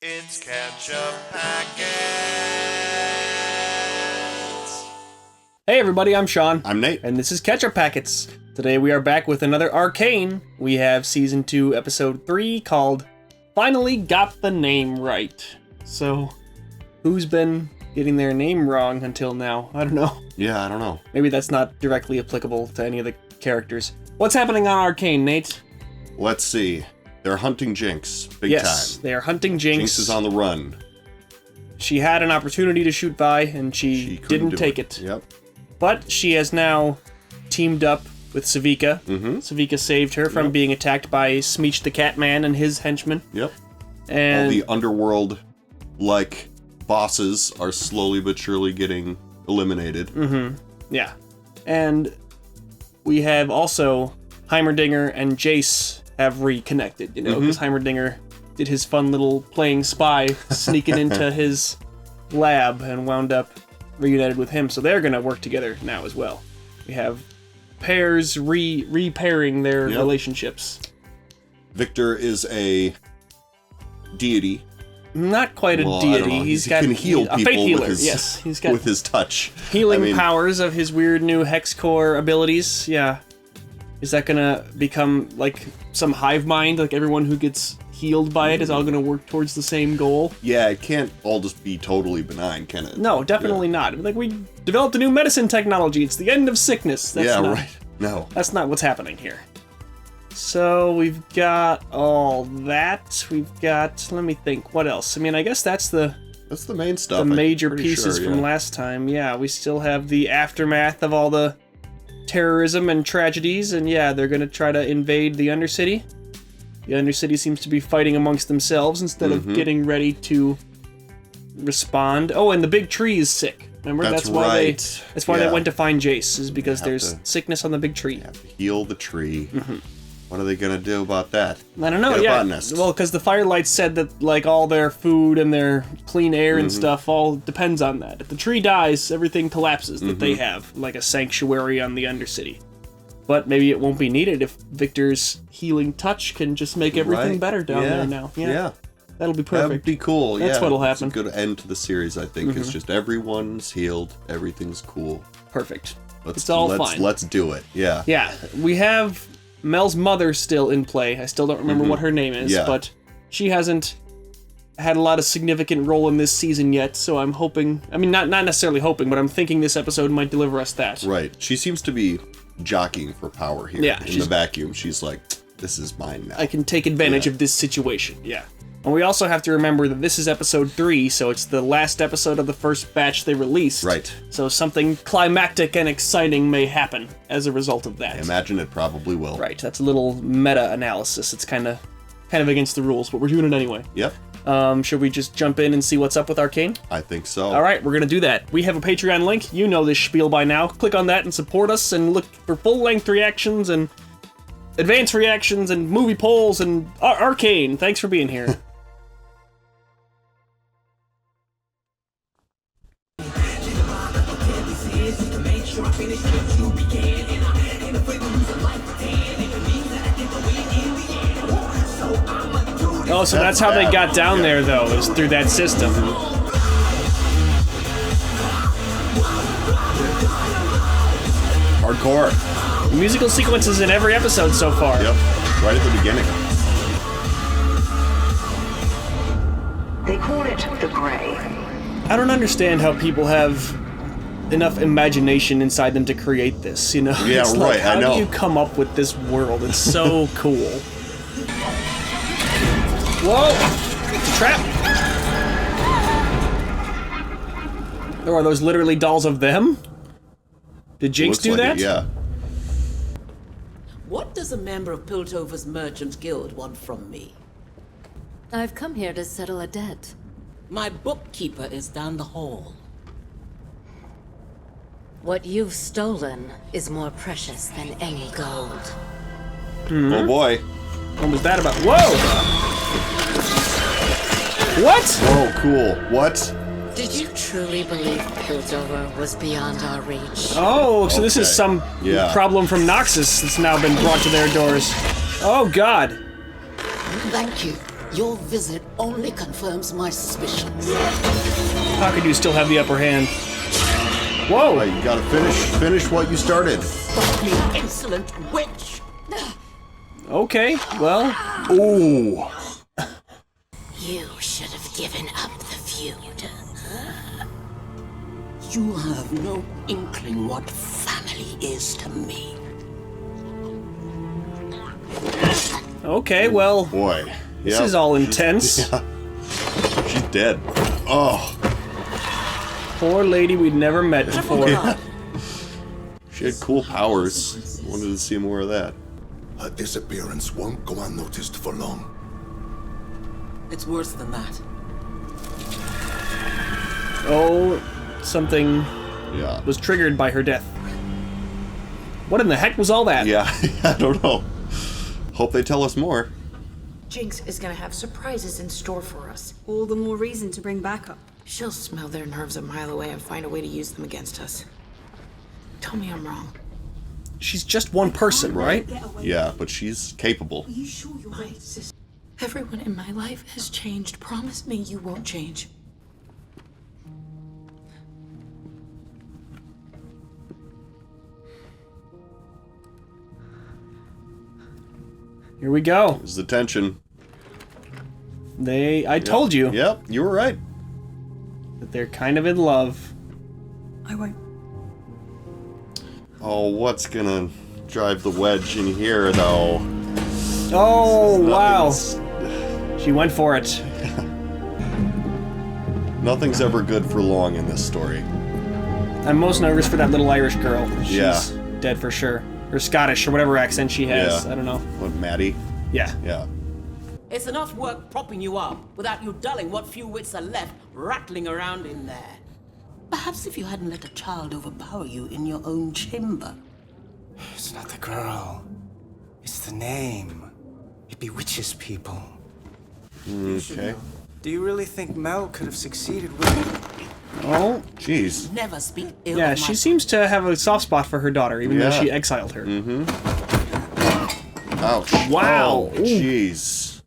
It's Ketchup Packets. Hey everybody, I'm Sean. I'm Nate. And this is Ketchup Packets. Today we are back with another Arcane. We have Season 2, Episode 3, called Finally Got the Name Right. So, who's been getting their name wrong until now? I don't know. Yeah, I don't know. Maybe that's not directly applicable to any of the characters. What's happening on Arcane, Nate? Let's see. They're hunting Jinx. Big Yes, time. they are hunting Jinx. Jinx is on the run. She had an opportunity to shoot by, and she didn't take it. Yep. But she has now teamed up with Savika. Mm-hmm. Savika saved her from being attacked by Smeech the Catman and his henchmen. Yep. And all the underworld, bosses are slowly but surely getting eliminated. Mm-hmm. Yeah. And we have also Heimerdinger and Jace have reconnected, because Heimerdinger did his fun little playing spy, sneaking into his lab and wound up reunited with him. So they're going to work together now as well. We have pairs repairing their relationships. Victor is a deity. Not quite a deity. He can heal people a faith healer. with his, yes, he's got with his touch. Healing powers of his weird new hex core abilities. Yeah. Is that gonna become like some hive mind? Like everyone who gets healed by it is all gonna work towards the same goal? Yeah, it can't all just be totally benign, can it? No, definitely not. Like, we developed a new medicine technology. It's the end of sickness. That's not, right. No. That's not what's happening here. So we've got all that. We've got, let me think, what else? I mean, I guess that's the main stuff. The major pieces from last time. Yeah, we still have the aftermath of all the terrorism and tragedies, and yeah, they're gonna try to invade the Undercity. The Undercity seems to be fighting amongst themselves instead of getting ready to respond. Oh, and the big tree is sick. Remember? That's why right. That's why they went to find Jace, is because there's sickness on the big tree. They have to heal the tree. What are they gonna do about that? I don't know. Get a yeah, botanist. well, because the Firelight said that all their food and their clean air and stuff all depends on that. If the tree dies, everything collapses that they have, like a sanctuary on the Undercity. But maybe it won't be needed if Victor's healing touch can just make everything better down there now. Yeah. That'll be perfect. That'd be cool. That's what'll happen. It's a good end to the series, I think. It's just everyone's healed, everything's cool. Perfect. It's all fine. Let's do it. Yeah. Yeah. We have Mel's mother still in play. I still don't remember what her name is, but she hasn't had a lot of significant role in this season yet, so I'm hoping, I mean, not necessarily hoping, but I'm thinking this episode might deliver us that. Right. She seems to be jockeying for power here. Yeah, in the vacuum. She's like, this is mine now. I can take advantage of this situation. Yeah. And we also have to remember that this is episode 3, so it's the last episode of the first batch they released. Right. So something climactic and exciting may happen as a result of that. I imagine it probably will. Right. That's a little meta-analysis. It's kind of against the rules, but we're doing it anyway. Yep. Should we just jump in and see what's up with Arcane? I think so. All right, we're going to do that. We have a Patreon link. You know this spiel by now. Click on that and support us and look for full-length reactions and advanced reactions and movie polls and Arcane. Thanks for being here. Oh, so that's how they got down there, though, is through that system. Hardcore. Musical sequences in every episode so far. Yep. Right at the beginning. They call it the Grey. I don't understand how people have enough imagination inside them to create this, Yeah, it's right, how I know. do you come up with this world? It's so cool. Whoa! It's a trap! Or are those literally dolls of them? Did Jinx do that? Yeah. What does a member of Piltover's Merchant Guild want from me? I've come here to settle a debt. My bookkeeper is down the hall. What you've stolen is more precious than any gold. Oh boy. What was that about? Whoa! What? Whoa, cool. What? Did you truly believe Piltover was beyond our reach? Oh, so this is some problem from Noxus that's now been brought to their doors. Oh, God. Thank you. Your visit only confirms my suspicions. How could you still have the upper hand? Whoa! Right, you gotta finish what you started. Stop, you insolent witch! Okay, well. Ooh. You should have given up the feud. You have no inkling what family is to me. Okay, well. Boy. This is all intense. Yeah. She's dead. Oh. Poor lady we'd never met before. She had cool powers. Wanted to see more of that. Her disappearance won't go unnoticed for long. It's worse than that. Oh, something Yeah. was triggered by her death. What in the heck was all that? Yeah, I don't know. Hope they tell us more. Jinx is gonna have surprises in store for us. All the more reason to bring backup. She'll smell their nerves a mile away and find a way to use them against us. Tell me I'm wrong. She's just one person, right? Yeah, but she's capable. Are you sure you're right, sis? Everyone in my life has changed. Promise me you won't change. Here we go. There's the tension. I told you Yep, you were right. that they're kind of in love. I won't. Oh, what's gonna drive the wedge in here, though? Oh, wow. Nothing's- She went for it. Nothing's ever good for long in this story. I'm most nervous for that little Irish girl. She's Yeah. dead for sure. Or Scottish, or whatever accent she has. Yeah. I don't know. What, Maddie? Yeah. Yeah. It's enough work propping you up without you dulling what few wits are left rattling around in there. Perhaps if you hadn't let a child overpower you in your own chamber. It's not the girl. It's the name. It bewitches people. Okay. Do you really think Mel could have succeeded with... Oh. Jeez. Never speak ill Yeah, of my... she seems to have a soft spot for her daughter, even though Yeah. she exiled her. Ouch. Wow. Oh, jeez.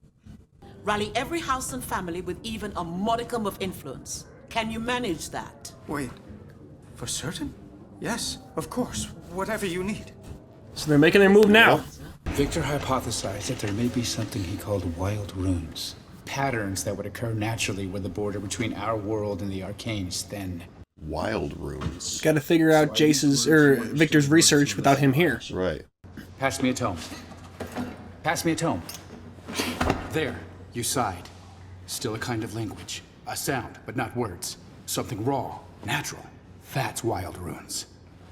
Rally every house and family with even a modicum of influence. Can you manage that? Wait. For certain? Yes, of course. Whatever you need. So they're making their move now. Victor hypothesized that there may be something he called wild runes. Patterns that would occur naturally where the border between our world and the Arcane is thin. Wild runes. Got to figure out Victor's research without him here. Right. Pass me a tome. Pass me a tome. There, you sighed. Still a kind of language. A sound, but not words. Something raw, natural. That's wild runes.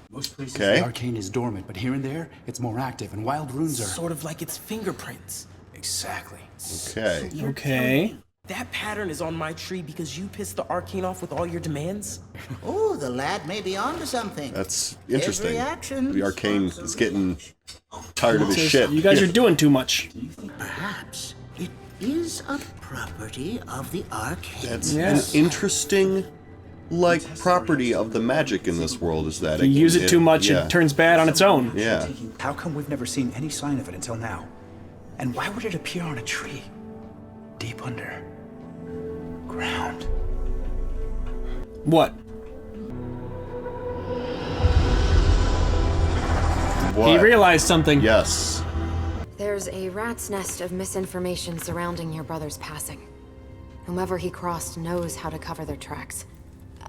Most places the Arcane is dormant, but here and there, it's more active, and wild runes are... Sort of like its fingerprints. Exactly. Okay. Okay. That pattern is on my tree because you pissed the Arcane off with all your demands? Oh, the lad may be onto something. That's interesting. Every action. The Arcane is getting tired of his shit. You guys are doing too much. Perhaps it is a property of the Arcane. That's an interesting, property of the magic in this world is that You use it too much, it turns bad on its own. Yeah. How come we've never seen any sign of it until now? And why would it appear on a tree? Deep under ground. What? What? He realized something. Yes. There's a rat's nest of misinformation surrounding your brother's passing. Whomever he crossed knows how to cover their tracks.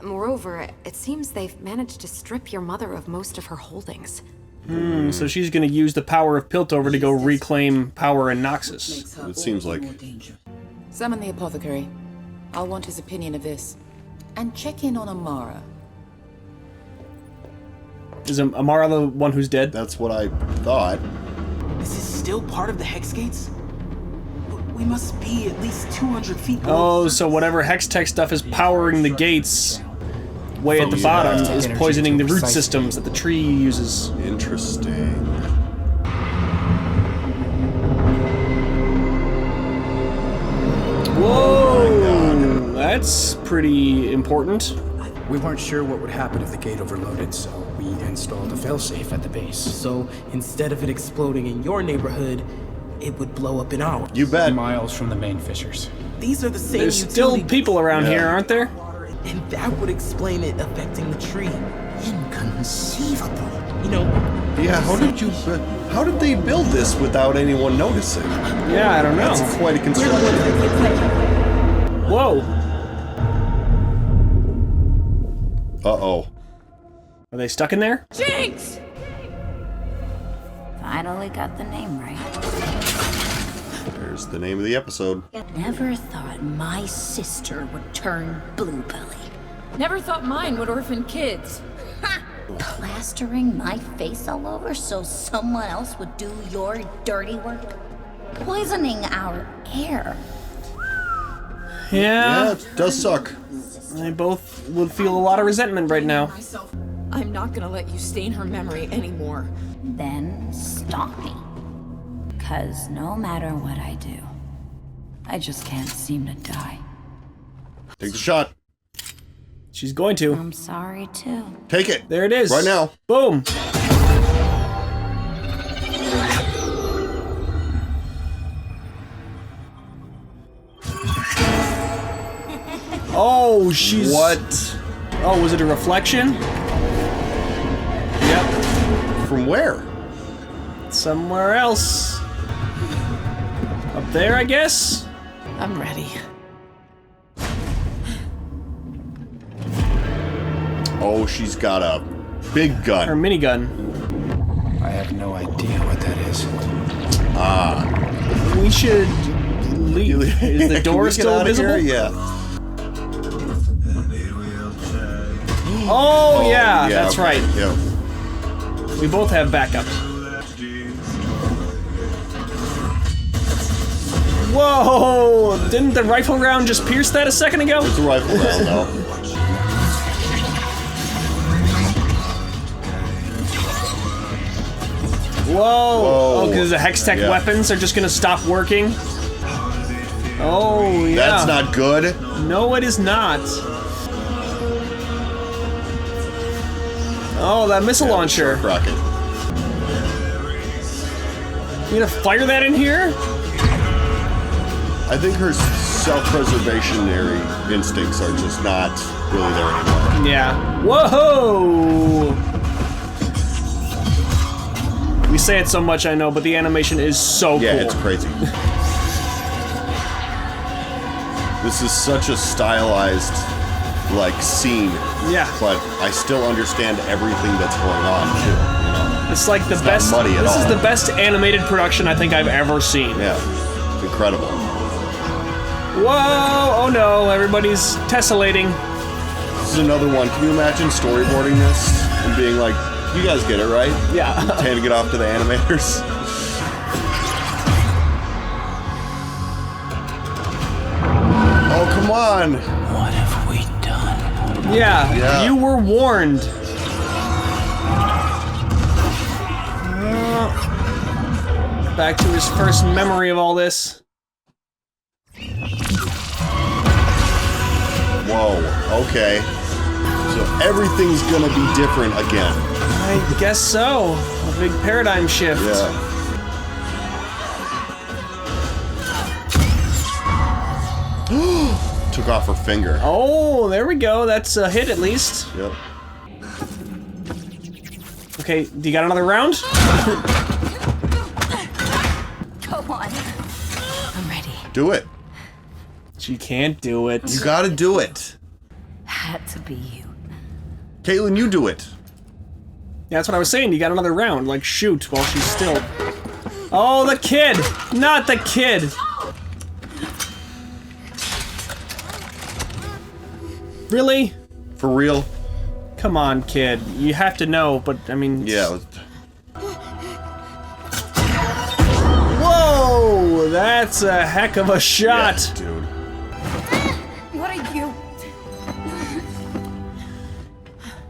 Moreover, it seems they've managed to strip your mother of most of her holdings. So she's gonna use the power of Piltover to go reclaim power in Noxus. It seems like. Summon the apothecary. I'll want his opinion of this. And check in on Amara. Is Amara the one who's dead? That's what I thought. This is still part of the Hex Gates? We must be at least 200 feet Oh, below. so whatever Hextech stuff is powering the gates way at the bottom is poisoning the root systems that the tree uses. Interesting. Whoa! That's pretty important. We weren't sure what would happen if the gate overloaded, so we installed a failsafe at the base. So instead of it exploding in your neighborhood, it would blow up in hours. You bet. Miles from the main fissures. These are the same There's still people around here, aren't there? And that would explain it affecting the tree. Inconceivable. You know... Yeah, how did they build this without anyone noticing? Yeah, I don't know. That's quite a construction. Whoa. Uh-oh. Are they stuck in there? Jinx! Finally got the name right. There's the name of the episode. Never thought my sister would turn bluebelly. Never thought mine would orphan kids. Plastering my face all over so someone else would do your dirty work? Poisoning our air. Yeah. It does suck. They both would feel a lot of resentment right now. I'm not gonna let you stain her memory anymore. Then stop me. 'Cause no matter what I do, I just can't seem to die. Take the shot. She's going to. I'm sorry too. Take it. There it is. Right now. Boom. Oh, she's... What? Oh, was it a reflection? Yep. From where? Somewhere else. Up there, I guess? I'm ready. Oh, she's got a big gun. Her minigun. I have no idea what that is. We should leave. Is the door still visible? Yeah. Oh, yeah, that's okay. right. Yeah. We both have backup. Whoa! Didn't the rifle round just pierce that a second ago? It's a rifle round, though. Whoa! Oh, because the Hex-Tech weapons are just gonna stop working? Oh, yeah. That's not good. No, it is not. Oh, that missile launcher. Rocket. You gonna fire that in here? I think her self-preservationary instincts are just not really there anymore. Yeah. Whoa! We say it so much, I know, but the animation is so cool. Yeah, it's crazy. This is such a stylized, like, scene. Yeah. But I still understand everything that's going on, too, you know? It's like the best. Not muddy at this all. is the best animated production I think I've ever seen. Yeah. It's incredible. Whoa! Oh no, everybody's tessellating. This is another one. Can you imagine storyboarding this and being like, you guys get it, right? Yeah. Handing it off to the animators. Oh, come on! What have we done? Yeah, you were warned. Back to his first memory of all this. Whoa, okay. So everything's gonna be different again. I guess so. A big paradigm shift. Yeah. Took off her finger. Oh, there we go. That's a hit at least. Yep. Okay, do you got another round? Go on. I'm ready. Do it. She can't do it. You gotta do it. Had to be you. Caitlin, you do it. Yeah, that's what I was saying. You got another round. Like, shoot while she's still... Oh, the kid! Not the kid! Really? For real? Come on, kid. You have to know, but, I mean... Yeah. Whoa! That's a heck of a shot! Yeah, dude. What are you?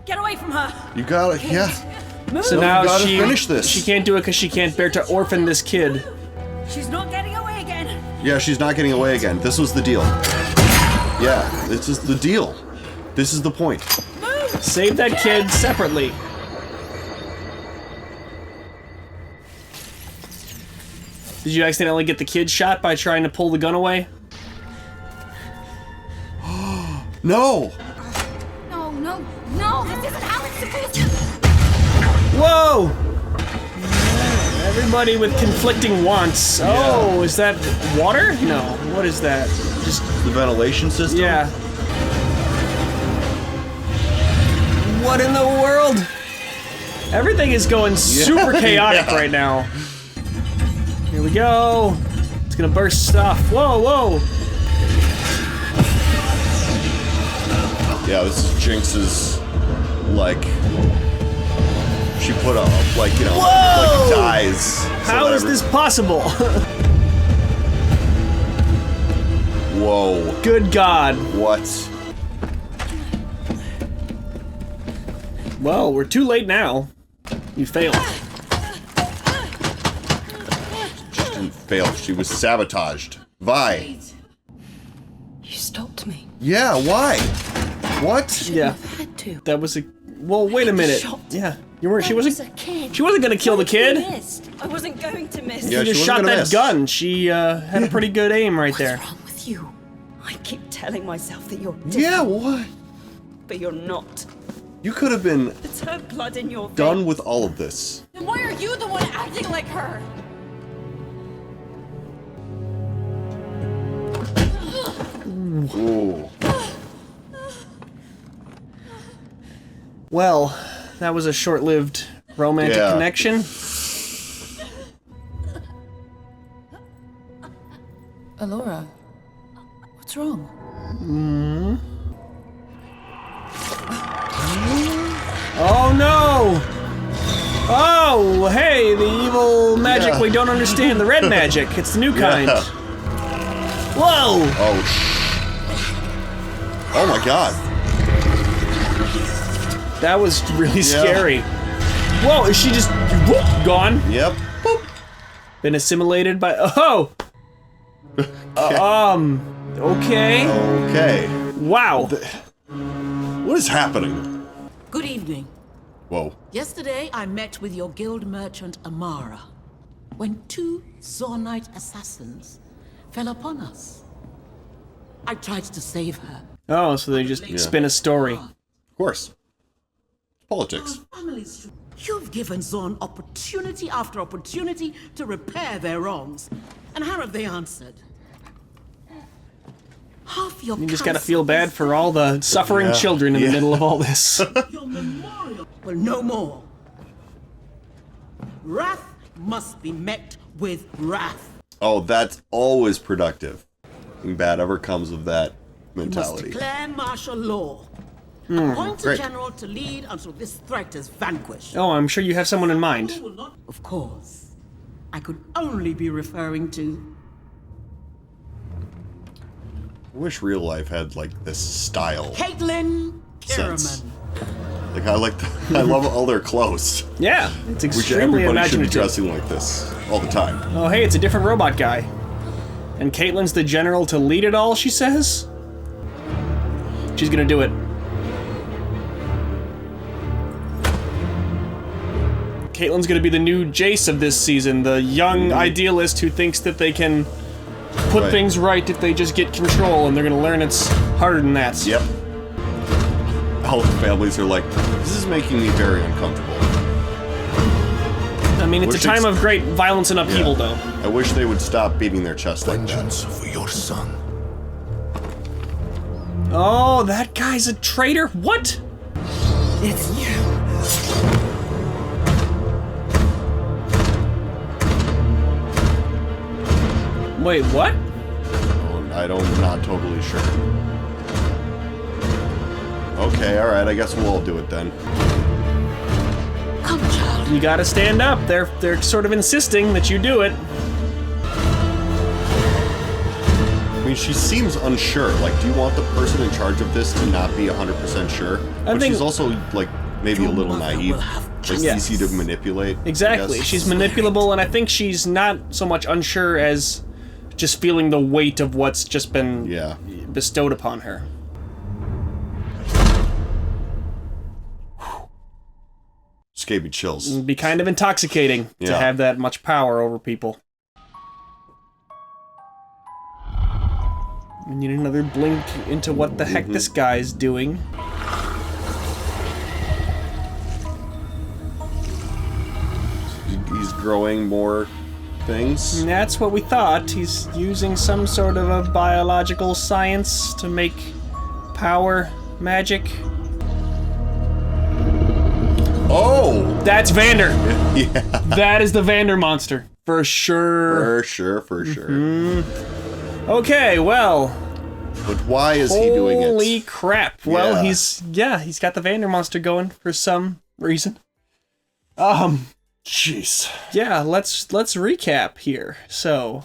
Get away from her! You gotta, yeah. So No, now you gotta she finish this. She can't do it because she can't bear to orphan this kid. She's not getting away again! Yeah, she's not getting away again. This was the deal. Yeah, this is the deal. This is the point. Save that kid separately. Did you accidentally get the kid shot by trying to pull the gun away? No! No, this isn't how it's supposed to. Whoa! Everybody with conflicting wants. Yeah. Oh, is that water? No. What is that? Just the ventilation system? Yeah. What in the world? Everything is going super chaotic right now. Here we go. It's gonna burst stuff. Whoa, whoa. Yeah, this is Jinx's, like, she put up, like, you know, Whoa! like dies. How is this possible? Whoa. Good God. What? Well, we're too late now. You failed. She didn't fail, she was sabotaged. Vi. You stopped me. Yeah, why? What? Yeah. Had to. That was a... Well, wait a minute. Yeah. You weren't... She wasn't... I was a kid. She wasn't gonna kill the kid. I wasn't going to miss. Yeah, she just shot that gun. She had a pretty good aim right there. What's wrong with you? I keep telling myself that you're different. Yeah, what? But you're not. You could have been It's her blood in your veins. done with all of this. Then why are you the one acting like her? Ooh. Well, that was a short-lived romantic connection. Alora, what's wrong? Oh no! Oh, hey, the evil magic we don't understand, the red magic. It's the new kind. Whoa! Oh my God. That was really scary. Whoa, is she just whoop, gone? Yep. Boop. Been assimilated by... Oh! Okay. Okay. Wow. What is happening? Good evening. Whoa. Yesterday, I met with your guild merchant, Amara, when two Zornite assassins fell upon us. I tried to save her. Oh, so they just spin a story. Of course. Politics. You've given Zorn opportunity after opportunity to repair their wrongs. And how have they answered? Half your You just gotta feel bad for all the suffering children in the middle of all this. Your memorial will no more. Wrath must be met with wrath. Oh, that's always productive. Nothing bad ever comes of that You must mentality. declare martial law. Appoint a great. general to lead until this threat is vanquished. Oh, I'm sure you have someone in mind. Of course. I could only be referring to... I wish real life had like this style. Caitlin Sense. Kierman. Like I love all their clothes. Yeah, it's Which extremely everybody should be imaginative. dressing like this all the time. Oh, hey, it's a different robot guy. And Caitlin's the general to lead it all, she says? She's gonna do it. Caitlin's gonna be the new Jace of this season, the young idealist who thinks that they can put things right if they just get control, and they're gonna learn it's harder than that. Yep. All the families are like, this is making me very uncomfortable. I mean, it's a time of great violence and upheaval, though. I wish they would stop beating their chest like that. Vengeance for your son. Oh, that guy's a traitor? What? It's you. Wait, what? Oh, I'm not totally sure. Okay, alright, I guess we'll all do it then. Come, child. You gotta stand up. They're sort of insisting that you do it. I mean, she seems unsure. Like, do you want the person in charge of this to not be 100% sure? But think- she's also, like, maybe a little naive. Like, Yes. easy to manipulate. I Exactly. guess. She's manipulable, and I think she's not so much unsure as just feeling the weight of what's just been bestowed upon her. Just gave me chills. It'd be kind of intoxicating to Yeah. have that much power over people. We need another blink into what the heck this guy's doing. He's growing more things. And that's what we thought. He's using some sort of a biological science to make power magic. Oh! That's Vander! Yeah. That is the Vander monster. For sure. For sure. Okay, well. But why is he doing it? Holy crap. Well, he's got the Vander monster going for some reason. Jeez. Yeah, let's recap here. So,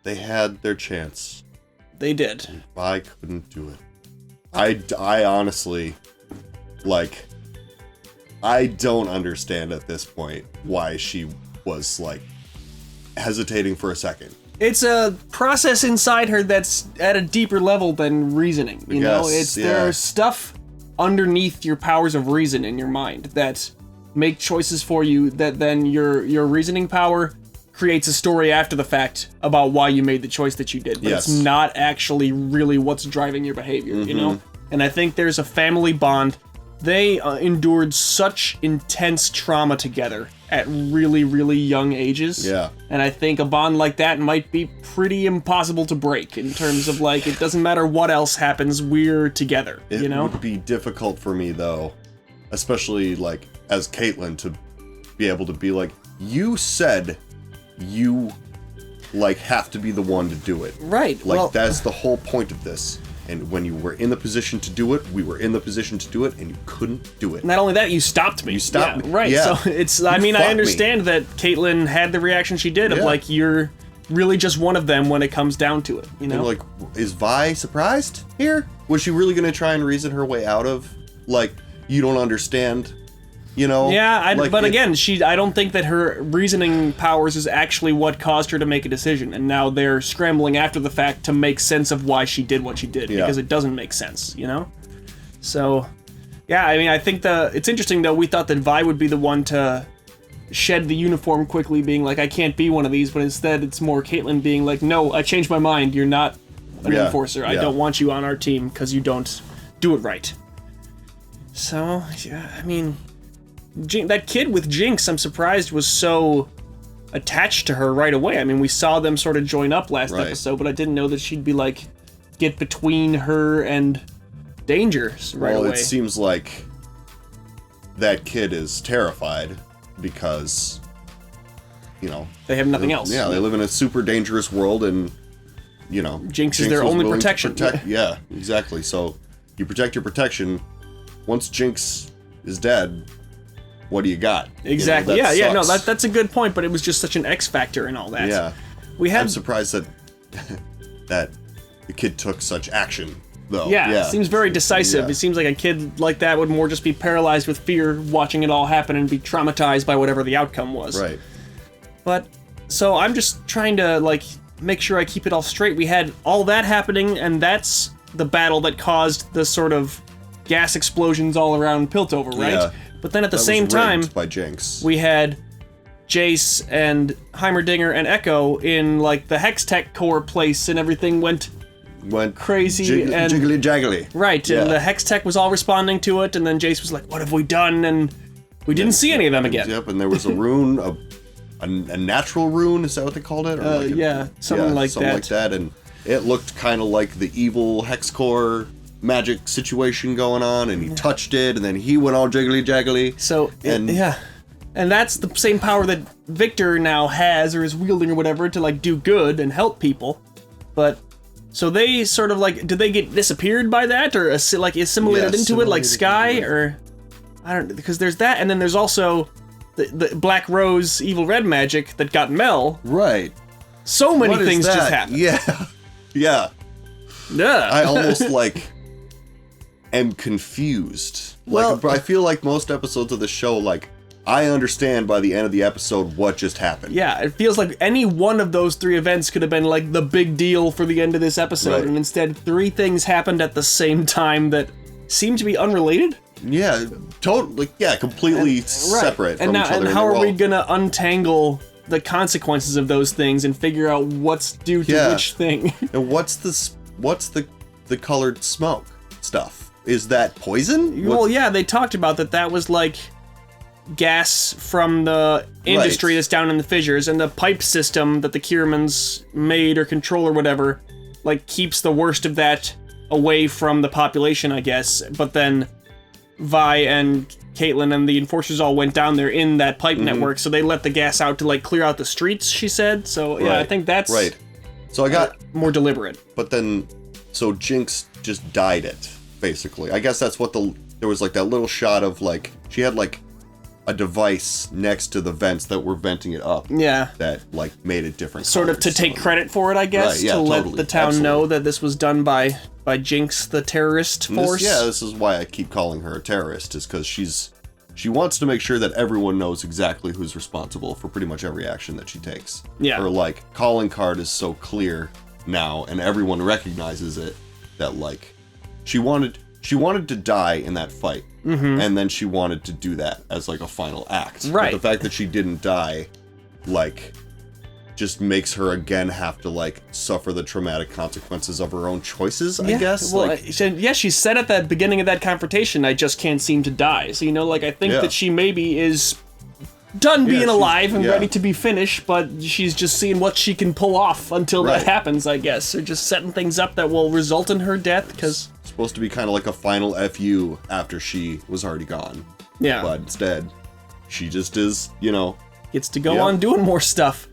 they had their chance. They did. I couldn't do it. I honestly, like, I don't understand at this point why she was, like, hesitating for a second. It's a process inside her that's at a deeper level than reasoning. You know, there's stuff underneath your powers of reason in your mind that make choices for you that then your reasoning power creates a story after the fact about why you made the choice that you did. But it's not actually really what's driving your behavior, you know? And I think there's a family bond. They endured such intense trauma together at really, really young ages. Yeah. And I think a bond like that might be pretty impossible to break in terms of, like, it doesn't matter what else happens, we're together, you know? It would be difficult for me, though, especially, like, as Caitlin, to be able to be like, you said you, like, have to be the one to do it. Right. Like, well, that's the whole point of this. And when you were in the position to do it, we were in the position to do it, and you couldn't do it. Not only that, you stopped me. You stopped me. Right. Yeah. So it's, I mean, I understand that Caitlin had the reaction she did of, like, you're really just one of them when it comes down to it, you know? And, like, is Vi surprised here? Was she really going to try and reason her way out of, like, you don't understand, you know? Yeah, like, but again, I don't think that her reasoning powers is actually what caused her to make a decision, and now they're scrambling after the fact to make sense of why she did what she did, because it doesn't make sense, you know? So, yeah, I mean, I think it's interesting, though, we thought that Vi would be the one to shed the uniform quickly, being like, I can't be one of these, but instead it's more Caitlin being like, no, I changed my mind, you're not an enforcer, I don't want you on our team because you don't do it right. So, yeah, I mean, that kid with Jinx, I'm surprised, was so attached to her right away. I mean, we saw them sort of join up last episode, but I didn't know that she'd be like, get between her and Danger right away. Well, it seems like that kid is terrified because, you know, they have nothing else. Yeah, they live in a super dangerous world, and, you know, Jinx is their only protection. Yeah, exactly. So you protect your protection. Once Jinx is dead, what do you got? Exactly. You know, yeah. No, that's a good point. But it was just such an X factor and all that. Yeah. I'm surprised that that the kid took such action, though. Yeah. It seems very decisive. Yeah. It seems like a kid like that would more just be paralyzed with fear, watching it all happen, and be traumatized by whatever the outcome was. Right. But so I'm just trying to, like, make sure I keep it all straight. We had all that happening, and that's the battle that caused the sort of gas explosions all around Piltover, right? Yeah. But then at the That same was time, rigged by Jinx. we had Jace and Heimerdinger and Echo in, like, the Hextech core place, and everything went crazy and jiggly jaggly. Right, and the Hextech was all responding to it, and then Jace was like, "What have we done?" And we didn't see any of them again. Yep, and there was a rune, a natural rune. Is that what they called it? Or something like that. And it looked kind of like the evil hex core magic situation going on, and he touched it, and then he went all jiggly jaggly. So and that's the same power that Victor now has, or is wielding, or whatever, to, like, do good and help people. But so they sort of, like, did they get disappeared by that, or like assimilated into it, like Sky, or I don't, because there's that, and then there's also the Black Rose evil red magic that got Mel. Right. So many things just happened. Yeah. I almost, like, am confused. Like, I feel like most episodes of the show, like, I understand by the end of the episode what just happened. Yeah, it feels like any one of those three events could have been, like, the big deal for the end of this episode, Right. and instead 3 things happened at the same time that seem to be unrelated. Yeah, totally. Yeah, completely separate from each other. And how are we gonna untangle the consequences of those things and figure out what's due to which thing? And what's what's the colored smoke stuff? Is that poison? Well, yeah, they talked about that was like gas from the industry that's down in the fissures, and the pipe system that the Kiermans made or control or whatever, like, keeps the worst of that away from the population, I guess. But then Vi and Caitlin and the Enforcers all went down there in that pipe network, so they let the gas out to, like, clear out the streets, she said. So, yeah, I think that's So I got more deliberate. But then, so Jinx just dyed it, basically. I guess that's what there was, like, that little shot of, like, she had, like, a device next to the vents that were venting it up. Yeah. That, like, made it different Sort of to take credit for it, I guess, to let the town know that this was done by Jinx, the terrorist force. This is why I keep calling her a terrorist, is because she wants to make sure that everyone knows exactly who's responsible for pretty much every action that she takes. Yeah. Her, like, calling card is so clear now, and everyone recognizes it, that, like, she wanted to die in that fight, and then she wanted to do that as, like, a final act. Right. But the fact that she didn't die, like, just makes her again have to, like, suffer the traumatic consequences of her own choices, I guess. Well, like, she said at the beginning of that confrontation, I just can't seem to die. So, you know, like, I think that she maybe is done being alive and ready to be finished, but she's just seeing what she can pull off until that happens, I guess. Or just setting things up that will result in her death, because... supposed to be kind of like a final FU after she was already gone. Yeah. But instead, she just is, you know... gets to go on doing more stuff.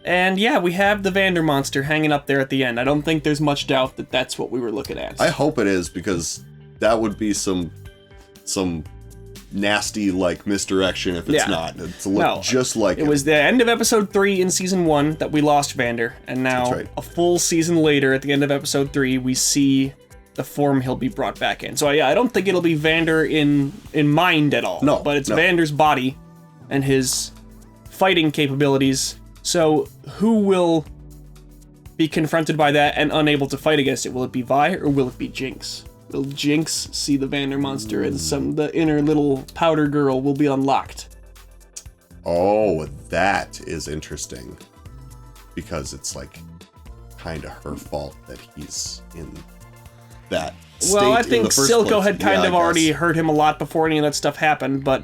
And yeah, we have the Vander monster hanging up there at the end. I don't think there's much doubt that that's what we were looking at. I hope it is, because that would be some nasty, like, misdirection if it's not. It's just like it was the end of episode 3 in season 1 that we lost Vander, and now a full season later, at the end of episode 3, we see the form he'll be brought back in. So yeah, I don't think it'll be Vander in mind at all. No, but it's Vander's body and his fighting capabilities. So who will be confronted by that and unable to fight against it? Will it be Vi or will it be Jinx? Will Jinx see the Vander monster and the inner little powder girl will be unlocked? Oh, that is interesting. Because it's, like, kind of her fault that he's in that state. Well, I think Silco had kind of already guess. hurt him a lot before any of that stuff happened, but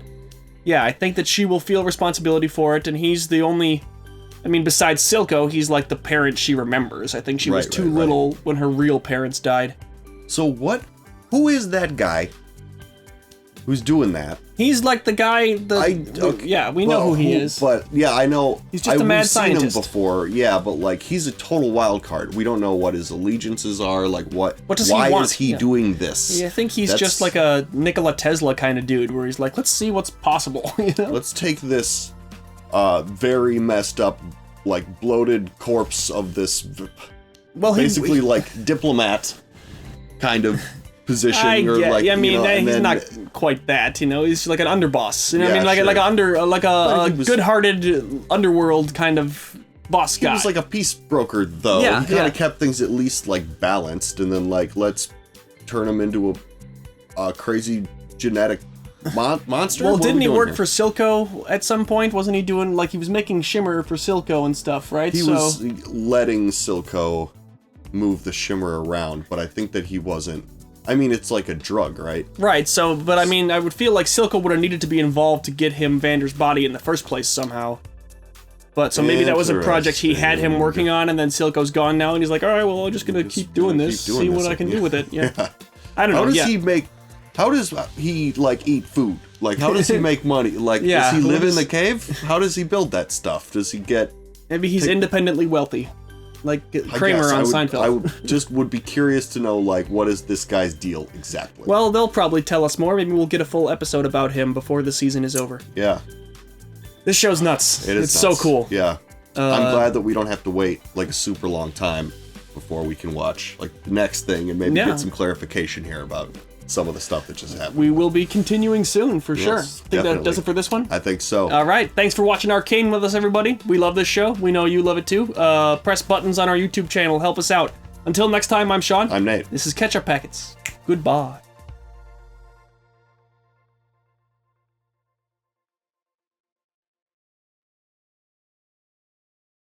yeah, I think that she will feel responsibility for it, and he's the only... I mean, besides Silco, he's like the parent she remembers. I think she was too little when her real parents died. So who is that guy who's doing that? He's like the guy, yeah, we know who he is. But, yeah, I know. He's just a mad scientist. We've seen him before, yeah, but, like, he's a total wild card. We don't know what his allegiances are, like, what does he want? Why is he doing this? Yeah, I think he's just like a Nikola Tesla kind of dude, where he's like, let's see what's possible, you know? Let's take this very messed up, like, bloated corpse of this, basically, like, diplomat kind of position. He's not quite that, you know. He's like an underboss, you know. Like a good-hearted underworld kind of boss guy. He was like a peace broker, though. Yeah, he kind of kept things at least, like, balanced, and then, like, let's turn him into a crazy genetic monster? Well, didn't he work for Silco at some point? Wasn't he doing, like, he was making Shimmer for Silco and stuff, right? He was letting Silco move the Shimmer around, but I think that he wasn't... I mean, it's like a drug, right? Right, so, but I mean, I would feel like Silco would have needed to be involved to get him Vander's body in the first place somehow. But, so maybe that was a project he had him working on, and then Silco's gone now, and he's like, alright, well, I'm just gonna keep doing this, see what I can do with it, yeah. I don't know, How does he, like, eat food? Like, how does he make money? Like, does he live in the cave? How does he build that stuff? Does he get... Maybe he's independently wealthy. Like Kramer on Seinfeld. I would be curious to know, like, what is this guy's deal exactly? Well, they'll probably tell us more. Maybe we'll get a full episode about him before the season is over. Yeah. This show's nuts. It's nuts. so cool. Yeah. I'm glad that we don't have to wait, like, a super long time before we can watch, like, the next thing and maybe get some clarification here about some of the stuff that just happened. We will be continuing soon, for sure. Think that does it for this one? I think so. All right. Thanks for watching Arcane with us, everybody. We love this show. We know you love it, too. Press buttons on our YouTube channel. Help us out. Until next time, I'm Sean. I'm Nate. This is Ketchup Packets. Goodbye.